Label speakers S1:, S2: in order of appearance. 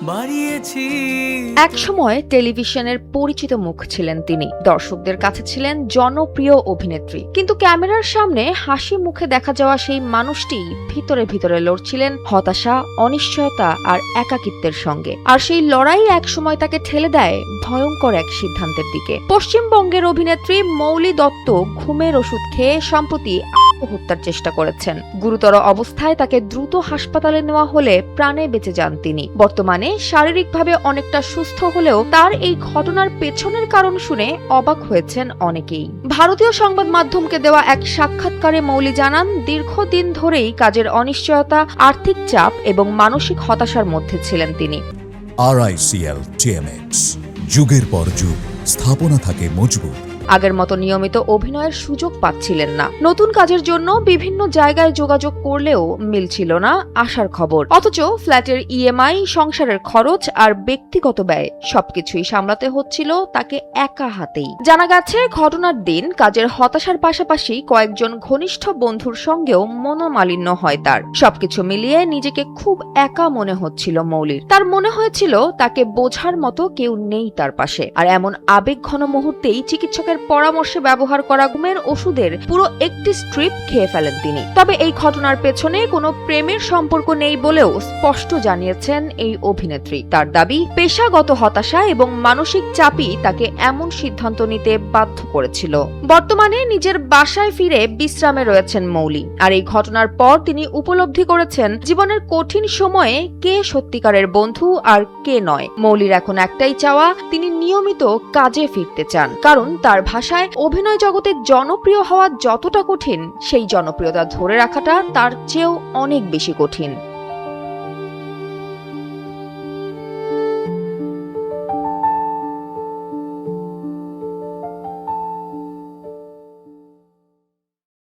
S1: বাড়িয়েছি।
S2: একসময় টেলিভিশনের পরিচিত মুখ ছিলেন তিনি, দর্শকদের কাছে ছিলেন জনপ্রিয় অভিনেত্রী। কিন্তু ক্যামেরার সামনে হাসি মুখে দেখা যাওয়া সেই মানুষটি ভিতরে ভিতরে লড়ছিলেন হতাশা, অনিশ্চয়তা আর একাকিত্বের সঙ্গে। আর সেই লড়াই একসময় তাকে ঠেলে দেয় ভয়ঙ্কর এক সিদ্ধান্তের দিকে। পশ্চিমবঙ্গের অভিনেত্রী মৌলি দত্ত ঘুমের ওষুধ খেয়ে সম্প্রতি আত্মহত্যার চেষ্টা করেছেন। গুরুতর অবস্থায় তাকে দ্রুত হাসপাতালে নেওয়া হলে প্রাণে বেঁচে যান তিনি। বর্তমানে শারীরিকভাবে অনেকটা সুস্থ হলেও তার এই ঘটনার পেছনের কারণ শুনে অবাক হয়েছেন অনেকেই। ভারতীয় সংবাদ মাধ্যমকে দেওয়া এক সাক্ষাৎকারে মৌলি জানান, দীর্ঘদিন ধরেই কাজের অনিশ্চয়তা, আর্থিক চাপ এবং মানসিক হতাশার মধ্যে ছিলেন তিনি।
S3: RICL TMX, যুগের পর যুগ স্থাপনা থাকে মজবুত।
S2: আগের মতো নিয়মিত অভিনয়ের সুযোগ পাচ্ছিলেন না। নতুন কাজের জন্য বিভিন্ন জায়গায় যোগাযোগ করলেও মিলছিল না আশার খবর। অথচ ফ্ল্যাটের EMI, সংসারের খরচ আর ব্যক্তিগত ব্যয় সবকিছুই সামলাতে হচ্ছিল তাকে একা হাতেই। জানা গেছে, ঘটনার দিন কাজের হতাশার পাশাপাশি কয়েকজন ঘনিষ্ঠ বন্ধুর সঙ্গেও মনোমালিন্য হয় তার। সবকিছু মিলিয়ে নিজেকে খুব একা মনে হচ্ছিল মৌলির। তার মনে হয়েছিল তাকে বোঝার মতো কেউ নেই তার পাশে। আর এমন আবেগঘন মুহূর্তেই চিকিৎসকের পরামর্শে ব্যবহার করা ঘুমের ওষুধের পুরো একটি স্ট্রিপ খেয়ে ফেলেন তিনি। তবে এই ঘটনার পেছনে কোনো প্রেমের সম্পর্ক নেই বলেও স্পষ্ট জানিয়েছেন এই অভিনেত্রী। তার দাবি, পেশাগত হতাশা এবং মানসিক চাপই তাকে এমন সিদ্ধান্ত নিতে বাধ্য করেছিল। বর্তমানে নিজের বাসায় ফিরে বিশ্রামে রয়েছেন মৌলি। আর এই ঘটনার পর তিনি উপলব্ধি করেছেন জীবনের কঠিন সময়ে কে সত্যিকারের বন্ধু আর কে নয়। মৌলির এখন একটাই চাওয়া, তিনি নিয়মিত কাজে ফিরতে চান। কারণ তার ভাষায়, অভিনয় জগতে জনপ্রিয় হওয়া যতটা কঠিন, সেই জনপ্রিয়তা ধরে রাখাটা তার চেয়েও অনেক বেশি কঠিন।